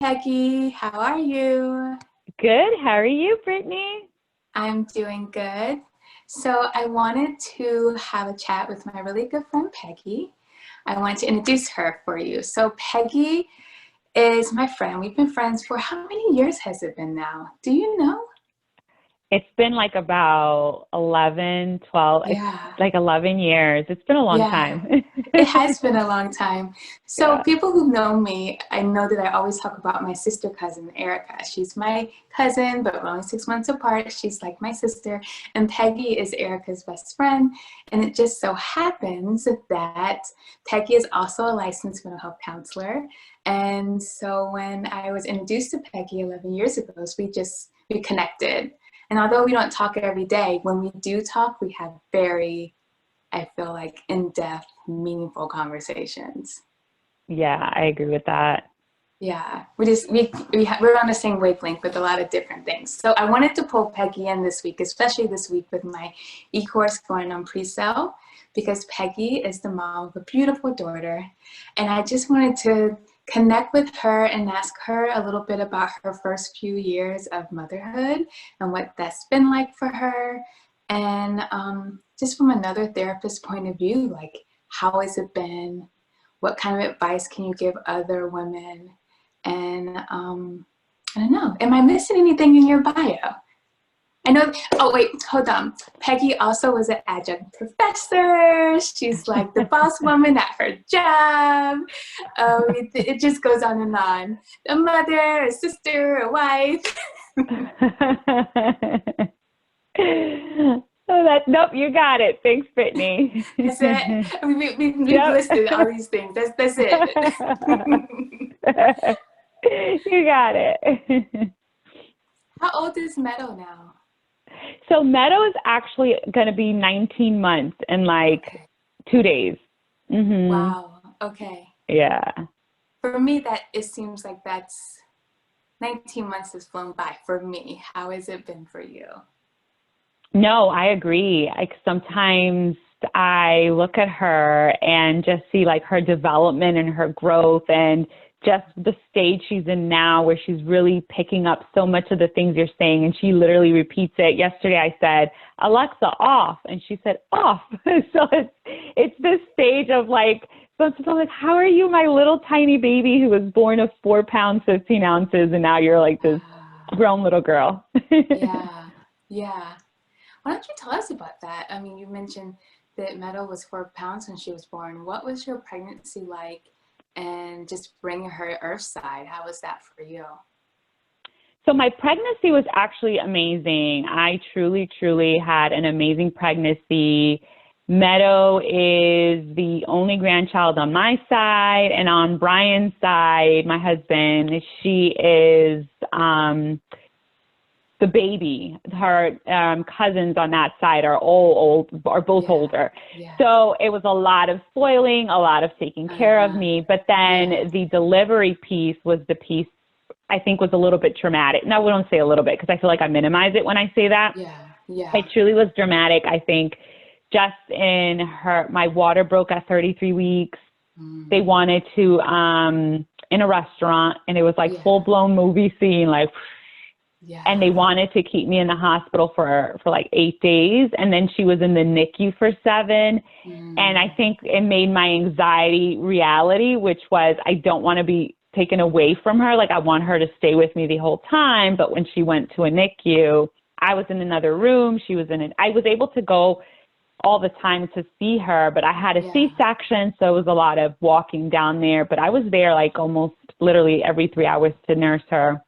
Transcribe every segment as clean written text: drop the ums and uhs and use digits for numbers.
Peggy, how are you? Good. How are you, Brittany? I'm doing good. So, I wanted to have a chat with my really good friend Peggy. I want to introduce her for you. So, Peggy is my friend. We've been friends for how many years has it been now? Do you know? It's been like about 11, 12. It's Yeah, like 11 years. It's been a long yeah. time. It has been a long time. So Yeah. people who know me, I know that I always talk about my sister cousin, Erica. She's my cousin, but we're only 6 months apart. She's like my sister. And Peggy is Erica's best friend. And it just so happens that Peggy is also a licensed mental health counselor. And so when I was introduced to Peggy 11 years ago, we connected. And although we don't talk every day, when we do talk, we have very, I feel like, in-depth, meaningful conversations. Yeah, I agree with that. Yeah, we're on the same wavelength with a lot of different things. So I wanted to pull Peggy in this week, especially this week with my e-course going on pre-sale, because Peggy is the mom of a beautiful daughter, and I just wanted to connect with her and ask her a little bit about her first few years of motherhood and what that's been like for her, and just from another therapist point of view, like how has it been? What kind of advice can you give other women? And I don't know. Am I missing anything in your bio? I know. Oh, wait, hold on. Peggy also was an adjunct professor. She's like the boss woman at her job. It just goes on and on. A mother, a sister, a wife. Oh, nope, you got it. Thanks, Brittany. That's it. I mean, we've Yep. listed all these things. That's it. You got it. How old is Meadow now? So Meadow is actually going to be 19 months in like Okay. 2 days. Wow. Okay. Yeah. For me, that it seems like that's 19 months has flown by for me. How has it been for you? No, I agree. Like sometimes I look at her and just see like her development and her growth and just the stage she's in now where she's really picking up so much of the things you're saying and she literally repeats it. Yesterday I said, Alexa, off, and she said off. So it's this stage of like, so I'm like, how are you, my little tiny baby who was born of 4 pounds 15 ounces and now you're like this grown little girl. Yeah, yeah. Why don't you tell us about that? I mean, you mentioned that Meadow was 4 pounds when she was born. What was your pregnancy like? And just bringing her earthside, how was that for you? So my pregnancy was actually amazing. I truly, truly had an amazing pregnancy. Meadow is the only grandchild on my side, and on Brian's side, my husband, she is the baby. Her cousins on that side are all old, are both Yeah, older. yeah. So it was a lot of spoiling, a lot of taking care of Uh-huh. me. But Yeah, then the delivery piece was the piece I think was a little bit traumatic. No, we don't say a little bit because I feel like I minimize it when I say that. yeah, It yeah. truly was dramatic. I think just in my water broke at 33 weeks. They Mm, wanted to, in a restaurant, and it was like yeah, full blown movie scene, like, and they yeah. wanted to keep me in the hospital for like 8 days. And then she was in the NICU for 7. And I Mm, think it made my anxiety reality, which was I don't want to be taken away from her. Like I want her to stay with me the whole time. But when she went to a NICU, I was in another room. She was in it. I was able to go all the time to see her, but I had a yeah. C-section. So it was a lot of walking down there, but I was there like almost literally every 3 hours to nurse her.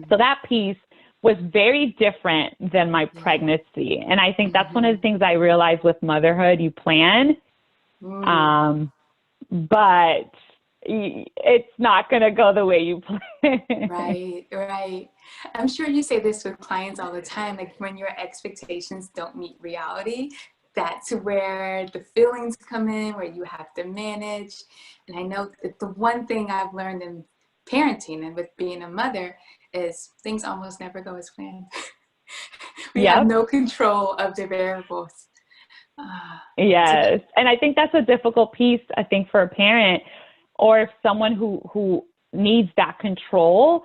So Mm-hmm. that piece was very different than my Yeah. pregnancy. And I think that's one of Mm-hmm. the things I realized with motherhood, you plan, Mm. um, but it's not going to go the way you plan. Right, right. I'm sure you say this with clients all the time, like when your expectations don't meet reality, that's where the feelings come in, where you have to manage. And I know that the one thing I've learned in parenting and with being a mother is things almost never go as planned. We have Yep. no control of the variables. Uh, so Yes. And I think that's a difficult piece, I think, for a parent or if someone who needs that control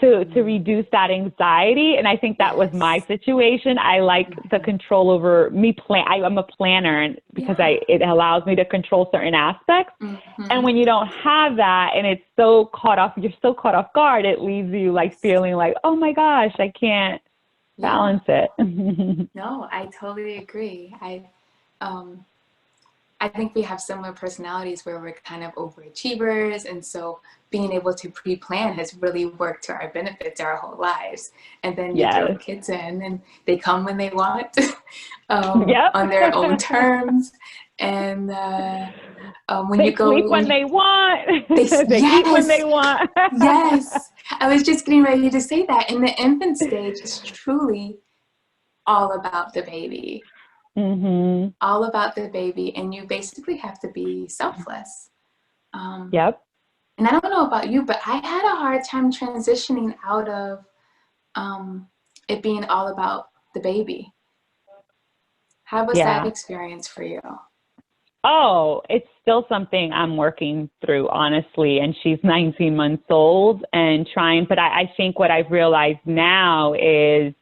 to reduce that anxiety. And I think that was my situation. I like the control over me. I'm a planner, and because it allows me to control certain aspects. And when you don't have that, and it's so you're so caught off guard, it leaves you like feeling like, oh my gosh, I can't balance it. No, I totally agree. I think we have similar personalities where we're kind of overachievers, and so being able to pre-plan has really worked to our benefits our whole lives. And then you throw kids in, and they come when they want, on their own terms. And when they you go, sleep when they want, they yes, eat when they want. Yes, I was just getting ready to say that. In the infant stage, it's truly all about the baby. All about the baby, and you basically have to be selfless. And I don't know about you, but I had a hard time transitioning out of it being all about the baby. How was that experience for you? Oh, it's still something I'm working through, honestly. And she's 19 months old and trying, but I think what I've realized now is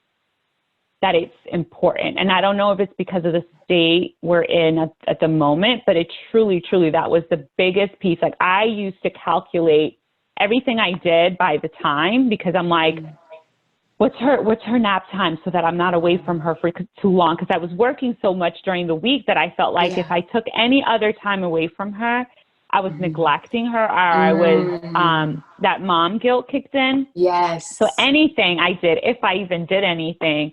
that it's important. And I don't know if it's because of the state we're in at the moment, but it truly, that was the biggest piece. Like, I used to calculate everything I did by the time, because I'm like, what's her nap time so that I'm not away from her for too long? Because I was working so much during the week that I felt like if I took any other time away from her, I was neglecting her, or I was, that mom guilt kicked in. Yes. So anything I did, if I even did anything,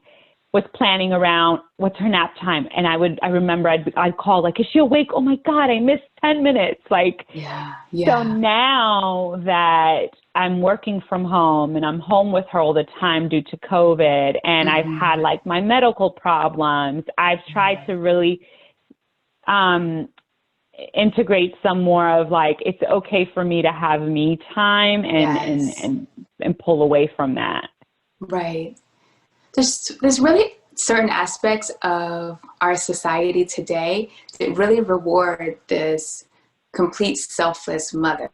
was planning around what's her nap time. And I remember I'd call, like, is she awake? Oh my God, I missed 10 minutes. Like, so now that I'm working from home and I'm home with her all the time due to COVID, and I've had like my medical problems, I've tried to really integrate some more of like, it's okay for me to have me time and pull away from that. Right. There's really certain aspects of our society today that really reward this complete selfless mother.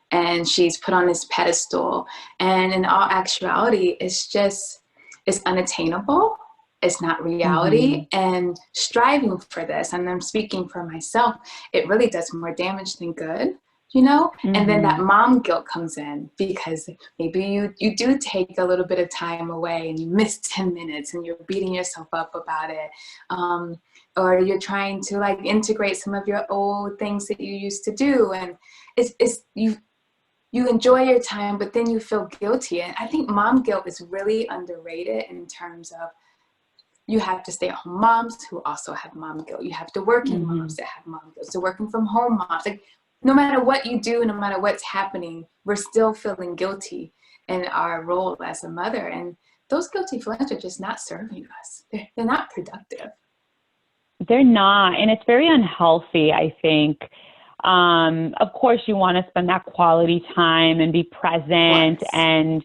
And she's put on this pedestal. And in all actuality, it's unattainable. It's not reality. And striving for this, and I'm speaking for myself, it really does more damage than good. And then that mom guilt comes in, because maybe you do take a little bit of time away and you miss 10 minutes and you're beating yourself up about it. Or you're trying to like integrate some of your old things that you used to do. And you enjoy your time, but then you feel guilty. And I think mom guilt is really underrated in terms of, you have to stay at home moms who also have mom guilt. You have the working moms that have mom guilt. So working from home moms, like, no matter what you do, no matter what's happening, we're still feeling guilty in our role as a mother. And those guilty feelings are just not serving us. They're not productive. They're not. And it's very unhealthy, I think. Of course, you want to spend that quality time and be present and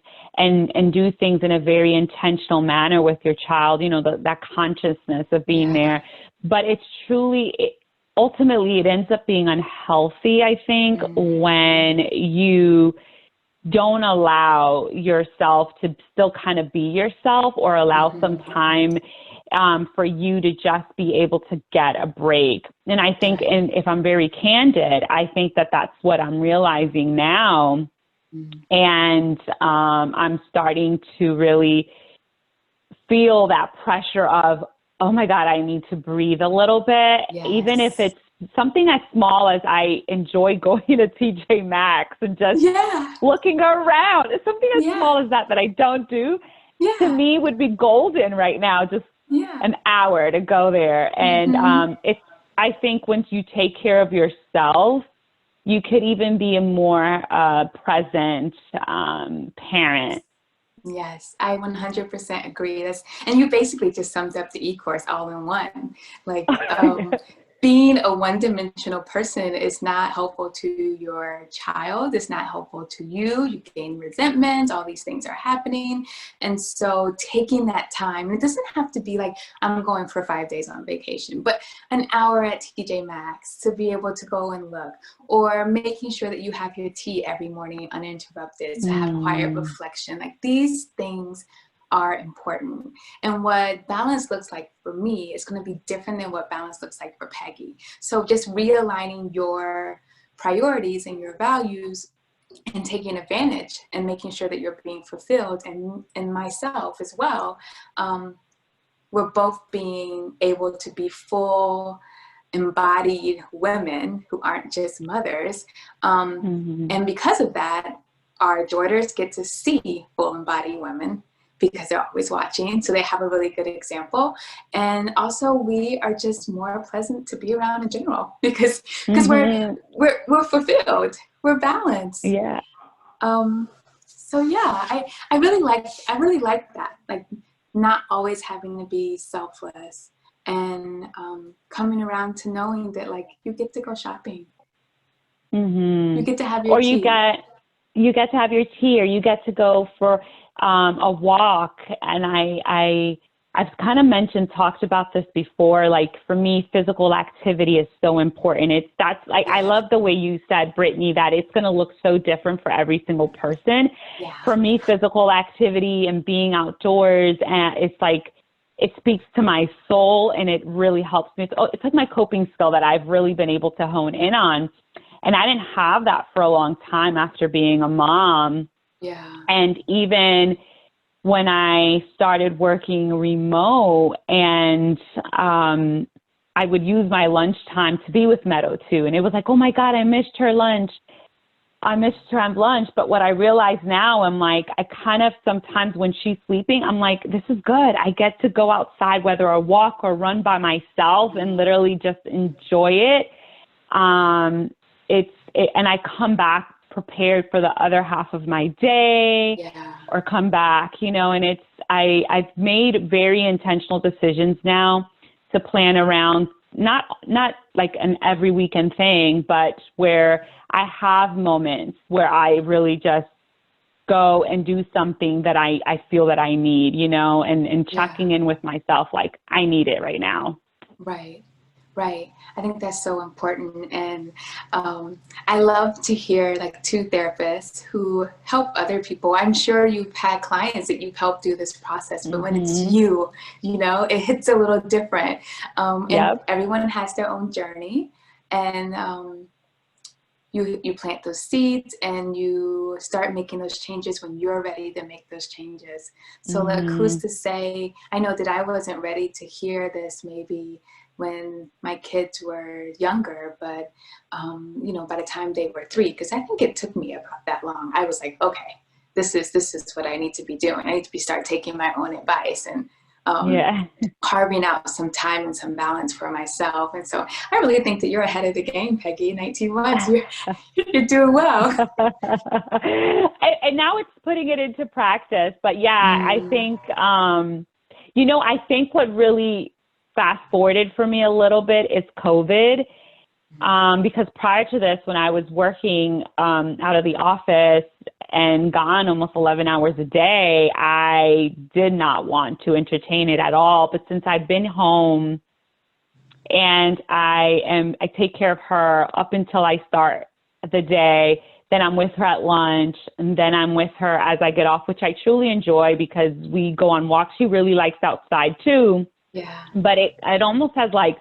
do things in a very intentional manner with your child, that consciousness of being there. But it's truly... ultimately, it ends up being unhealthy, I think, when you don't allow yourself to still kind of be yourself, or allow some time for you to just be able to get a break. And I think, and if I'm very candid, I think that that's what I'm realizing now. And I'm starting to really feel that pressure of, oh my God, I need to breathe a little bit, even if it's something as small as I enjoy going to TJ Maxx and just looking around. It's something as small as that I don't do, to me would be golden right now, just an hour to go there. And I think once you take care of yourself, you could even be a more present parent. Yes, I 100% agree. And you basically just summed up the e-course all in one. Like, being a one-dimensional person is not helpful to your child. It's not helpful to you. You gain resentment. All these things are happening. And so taking that time, and it doesn't have to be like, I'm going for 5 days on vacation, but an hour at TJ Maxx to be able to go and look, or making sure that you have your tea every morning uninterrupted, to have quiet reflection. Like, these things are important. And what balance looks like for me is going to be different than what balance looks like for Peggy. So just realigning your priorities and your values and taking advantage and making sure that you're being fulfilled, and myself as well. We're both being able to be full embodied women who aren't just mothers. And because of that, our daughters get to see full embodied women, because they're always watching, so they have a really good example. And also, we are just more pleasant to be around in general, because we're fulfilled, we're balanced. Yeah. So yeah, I really like that, like not always having to be selfless, and coming around to knowing that, like, you get to go shopping, you get to have your tea. You get to have your tea, or you get to go for a walk. And I've kind of talked about this before. Like, for me, physical activity is so important. I love the way you said, Brittany, that it's going to look so different for every single person. Yeah. For me, physical activity and being outdoors, and it's like, it speaks to my soul, and it really helps me. It's like my coping skill that I've really been able to hone in on. And I didn't have that for a long time after being a mom. Yeah. And even when I started working remote, and I would use my lunchtime to be with Meadow too. And it was like, oh my God, I missed her lunch. I missed her on lunch. But what I realize now, I'm like, I kind of sometimes when she's sleeping, I'm like, this is good. I get to go outside, whether a walk or run by myself, and literally just enjoy it. And I come back prepared for the other half of my day, or come back, and I've made very intentional decisions now to plan around, not like an every weekend thing, but where I have moments where I really just go and do something that I feel that I need, and checking in with myself, like, I need it right now. Right. I think that's so important. And I love to hear, like, two therapists who help other people. I'm sure you've had clients that you've helped through this process, but when it's you, it hits a little different. And everyone has their own journey. And you plant those seeds, and you start making those changes when you're ready to make those changes. So like, who's to say? I know that I wasn't ready to hear this maybe when my kids were younger, but by the time they were 3, because I think it took me about that long, I was like, okay, this is what I need to be doing. I need to start taking my own advice, and carving out some time and some balance for myself. And so I really think that you're ahead of the game, Peggy. 19 months, you're doing well. And now it's putting it into practice. But I think, I think what really fast forwarded for me a little bit is COVID. Because prior to this, when I was working out of the office and gone almost 11 hours a day, I did not want to entertain it at all. But since I've been home, and I take care of her up until I start the day, then I'm with her at lunch, and then I'm with her as I get off, which I truly enjoy because we go on walks. She really likes outside too. Yeah. But it almost has like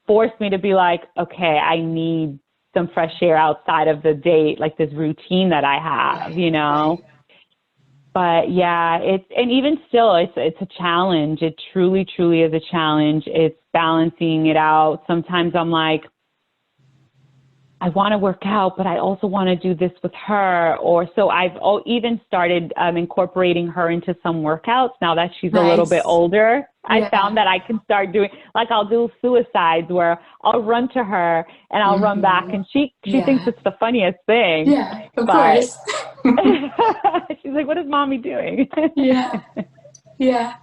forced me to be like, okay, I need some fresh air outside of the day, like this routine that I have, Right. But and even still, it's a challenge. It truly, truly is a challenge. It's balancing it out. Sometimes I'm like, I want to work out, but I also want to do this with her. Or so I've even started incorporating her into some workouts now that she's a little bit older. I found that I can start doing, like, I'll do suicides where I'll run to her and I'll run back, and she thinks it's the funniest thing. Yeah, of course. She's like, what is mommy doing? Yeah.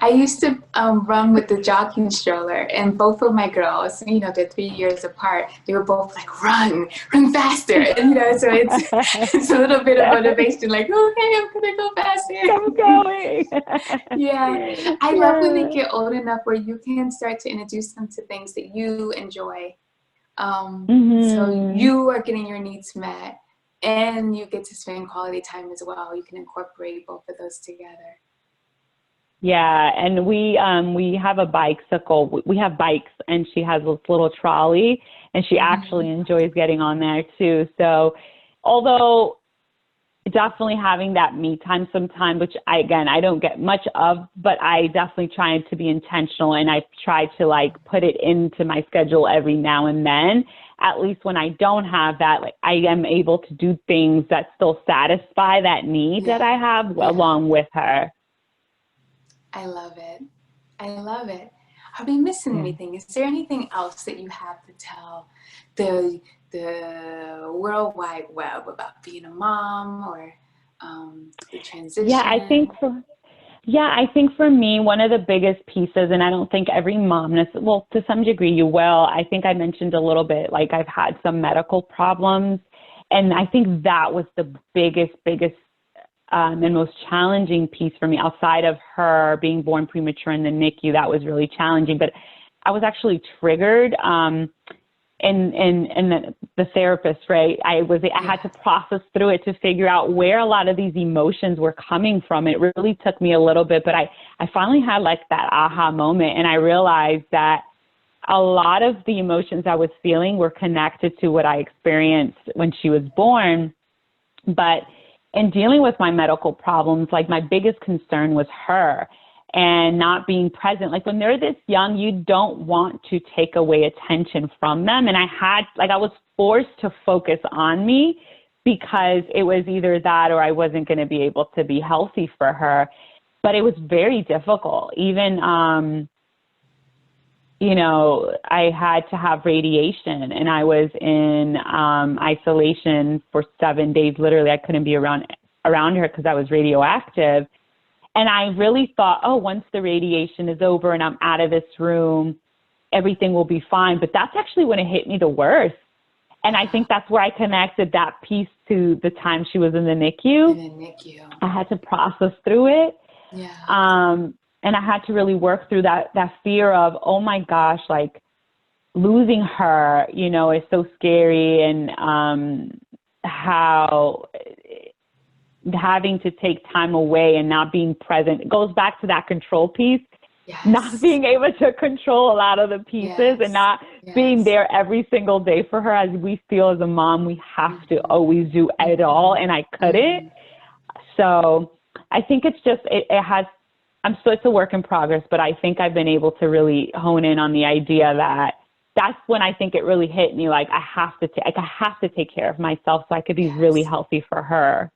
I used to run with the jogging stroller, and both of my girls, you know, they're 3 years apart. They were both like, run faster, and you know, so it's a little bit of motivation. Like, okay, I'm gonna go faster. I'm going. Yeah, I love when they get old enough where you can start to introduce them to things that you enjoy. So you are getting your needs met, and you get to spend quality time as well. You can incorporate both of those together. Yeah, and we have a bicycle. We have bikes, and she has this little trolley, and she actually enjoys getting on there too. So, although definitely having that me time sometime, which I don't get much of, but I definitely try to be intentional, and I try to like put it into my schedule every now and then. At least when I don't have that, like I am able to do things that still satisfy that need that I have along with her. I love it. I love it. Are we missing anything? Is there anything else that you have to tell the World Wide Web about being a mom or the transition? I think for me, one of the biggest pieces, and I don't think every mom, well, to some degree you will, I think I mentioned a little bit, like I've had some medical problems, and I think that was the biggest and most challenging piece for me outside of her being born premature in the NICU. That was really challenging, but I was actually triggered. And the therapist, right? I had to process through it to figure out where a lot of these emotions were coming from. It really took me a little bit, but I finally had like that aha moment, and I realized that a lot of the emotions I was feeling were connected to what I experienced when she was born. But in dealing with my medical problems, like my biggest concern was her and not being present. Like when they're this young, you don't want to take away attention from them. And I was forced to focus on me because it was either that or I wasn't going to be able to be healthy for her. But it was very difficult. Even, I had to have radiation, and I was in isolation for 7 days. Literally, I couldn't be around her because I was radioactive. And I really thought, once the radiation is over and I'm out of this room, everything will be fine. But that's actually when it hit me the worst. And I think that's where I connected that piece to the time she was in the NICU. I had to process through it. Yeah. And I had to really work through that fear of, oh my gosh, like losing her, is so scary, and how having to take time away and not being present. It goes back to that control piece, not being able to control a lot of the pieces and not being there every single day for her. As we feel as a mom, we have to always do it all, and I couldn't. So I think it's just, it's a work in progress, but I think I've been able to really hone in on the idea that that's when I think it really hit me. Like I have to take care of myself so I could be really healthy for her.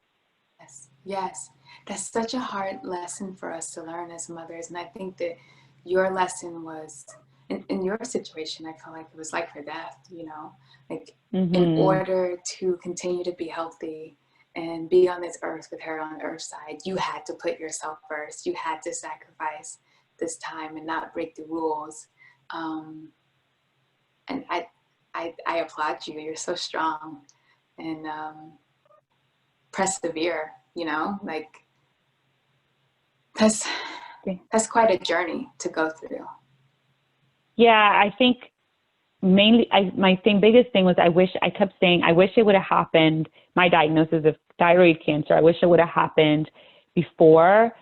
Yes. That's such a hard lesson for us to learn as mothers. And I think that your lesson was, in your situation, I feel like it was like her death, like in order to continue to be healthy and be on this earth with her on the earth side, you had to put yourself first. You had to sacrifice this time and not break the rules. And I applaud you. You're so strong and persevere, like that's quite a journey to go through. Yeah, I think mainly biggest thing was I kept saying, I wish it would have happened. My diagnosis of thyroid cancer, I wish it would have happened before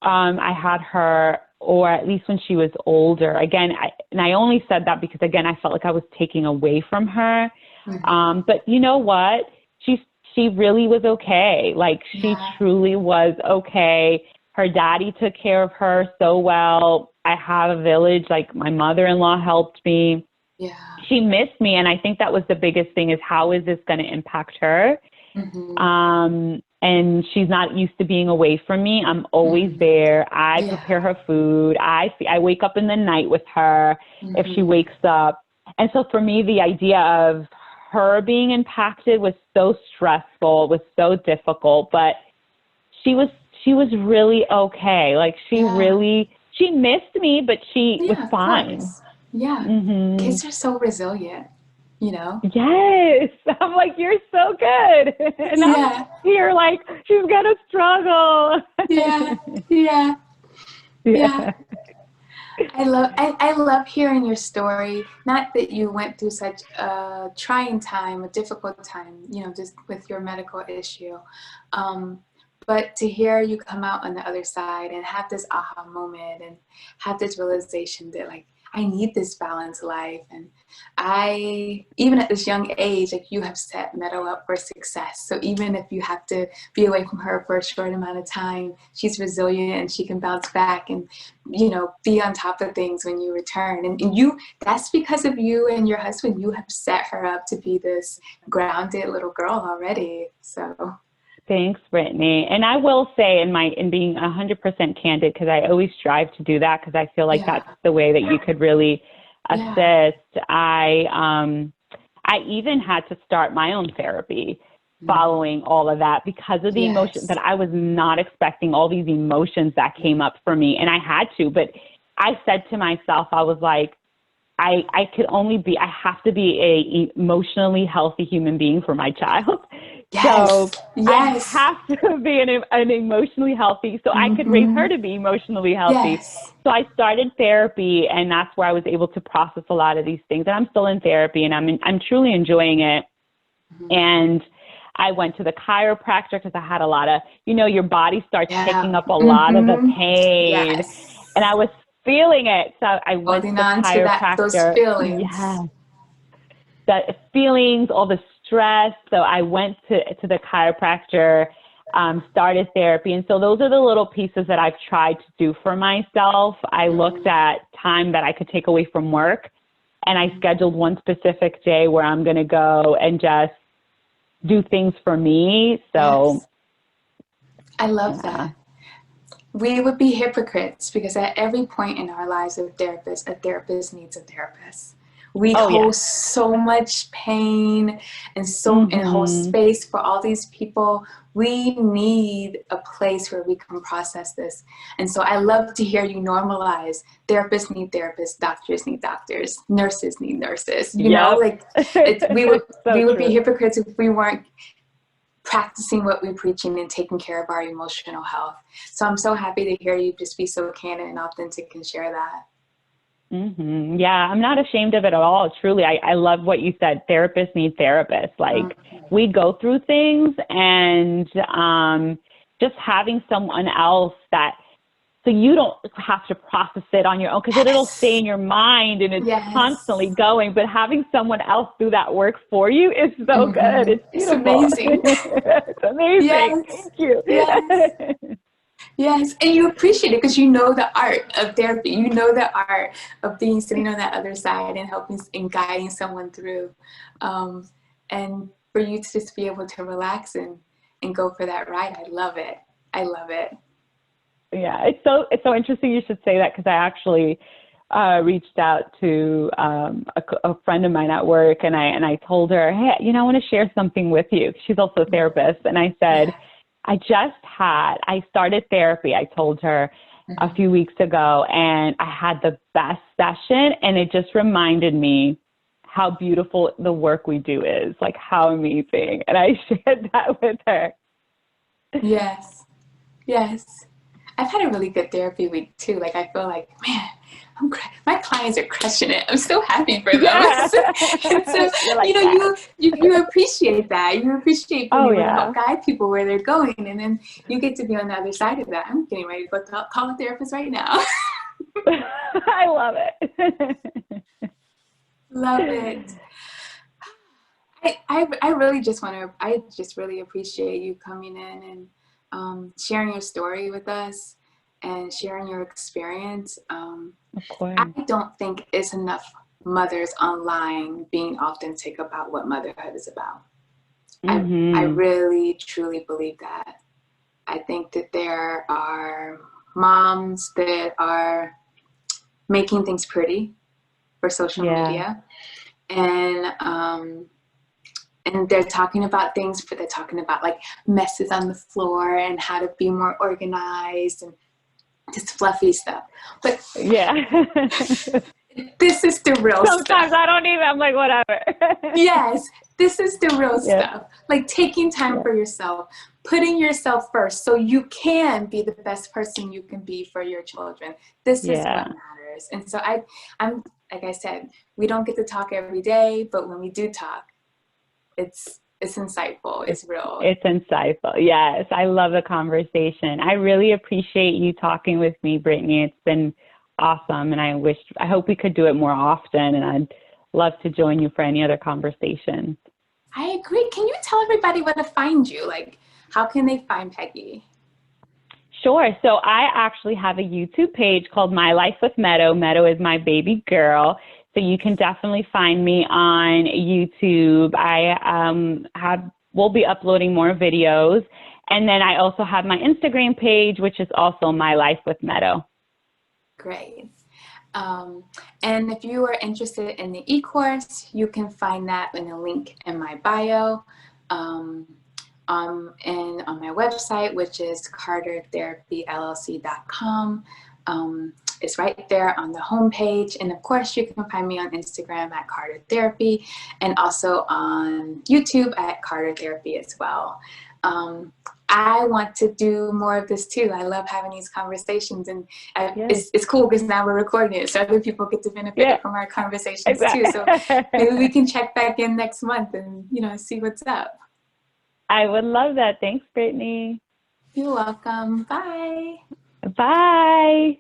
I had her, or at least when she was older. Again, I only said that because, again, I felt like I was taking away from her. But you know what? She really was okay. Like she truly was okay. Her daddy took care of her so well. I have a village, like my mother-in-law helped me. Yeah. She missed me. And I think that was the biggest thing, is how is this going to impact her? And she's not used to being away from me. I'm always there. I prepare her food. I wake up in the night with her if she wakes up. And so for me, the idea of her being impacted was so stressful, was so difficult, but she she was really okay. Like she missed me, but she was of fine. course. Yeah. Mm-hmm. Kids are so resilient, you know? Yes. I'm like, you're so good. And I'm Yeah. here like, she's going to struggle. Yeah. Yeah. Yeah. Yeah. I love hearing your story. Not that you went through such a trying time, a difficult time, you know, just with your medical issue. But to hear you come out on the other side and have this aha moment and have this realization that like, I need this balanced life. And I, even at this young age, like you have set Meadow up for success. So even if you have to be away from her for a short amount of time, she's resilient and she can bounce back and, you know, be on top of things when you return. And you, that's because of you and your husband. You have set her up to be this grounded little girl already. So Thanks, Brittany. And I will say in being 100% candid, because I always strive to do that, because I feel like that's the way that you could really assist. I even had to start my own therapy following all of that because of the emotion that I was not expecting, all these emotions that came up for me. And I had to, but I said to myself, I was like, I have to be a emotionally healthy human being for my child. So I have to be an emotionally healthy, so I could raise her to be emotionally healthy. So I started therapy, and that's where I was able to process a lot of these things. And I'm still in therapy, and I'm truly enjoying it. And I went to the chiropractor because I had a lot of, you know, your body starts picking up a lot of the pain, and I was feeling it. So I went to the chiropractor. Those feelings. The feelings, all the stress. So I went to the chiropractor, started therapy. And so those are the little pieces that I've tried to do for myself. I looked at time that I could take away from work, and I scheduled one specific day where I'm going to go and just do things for me. So I love that. We would be hypocrites because at every point in our lives a therapist needs a therapist. We hold so much pain and and hold space for all these people. We need a place where we can process this. And so I love to hear you normalize therapists need therapists, doctors need doctors, nurses need nurses. You know, like we would be hypocrites if we weren't practicing what we're preaching and taking care of our emotional health. So I'm so happy to hear you just be so candid and authentic and share that. Yeah, I'm not ashamed of it at all. Truly, I love what you said. Therapists need therapists. Like we go through things, and just having someone else so you don't have to process it on your own, because it'll stay in your mind and it's constantly going. But having someone else do that work for you is so good. It's beautiful. It's amazing. It's amazing. Thank you. Yes, and you appreciate it because you know the art of therapy. You know the art of being sitting on that other side and helping and guiding someone through. And for you to just be able to relax and go for that ride, I love it. I love it. Yeah, it's so interesting you should say that, because I actually reached out to a friend of mine at work, and I told her, hey, you know, I want to share something with you. She's also a therapist, and I said, I started therapy, I told her a few weeks ago, and I had the best session, and it just reminded me how beautiful the work we do is, like how amazing. And I shared that with her. Yes. I've had a really good therapy week too. Like I feel like, man, my clients are crushing it. I'm so happy for them. And so like, you appreciate that. You appreciate being able to help guide people where they're going, and then you get to be on the other side of that. I'm getting ready to go call a therapist right now. I love it. Love it. I really just really appreciate you coming in and sharing your story with us and sharing your experience. Of course. I don't think it's enough mothers online being authentic about what motherhood is about. I really, truly believe that. I think that there are moms that are making things pretty for social media, and and they're talking about things, but they're talking about like messes on the floor and how to be more organized and just fluffy stuff. But yeah. this is the real Sometimes stuff. I don't even, I'm like, whatever. Yes, this is the real Yeah. stuff. Like taking time for yourself, putting yourself first so you can be the best person you can be for your children. This is what matters. And so I'm like I said, we don't get to talk every day, but when we do talk, it's insightful. It's real. It's insightful. Yes, I love the conversation. I really appreciate you talking with me, Brittany. It's been awesome, and I hope we could do it more often, and I'd love to join you for any other conversations. I agree. Can you tell everybody where to find you? Like, how can they find Peggy? Sure. So I actually have a YouTube page called My Life with Meadow. Meadow is my baby girl. So you can definitely find me on YouTube. We'll be uploading more videos. And then I also have my Instagram page, which is also My Life with Meadow. Great. And if you are interested in the e-course, you can find that in a link in my bio. And on my website, which is cartertherapyllc.com. It's right there on the homepage. And of course, you can find me on Instagram at Carter Therapy and also on YouTube at Carter Therapy as well. I want to do more of this too. I love having these conversations, and it's cool because now we're recording it, so other people get to benefit from our conversations too. So maybe we can check back in next month and see what's up. I would love that. Thanks, Brittany. You're welcome. Bye. Bye.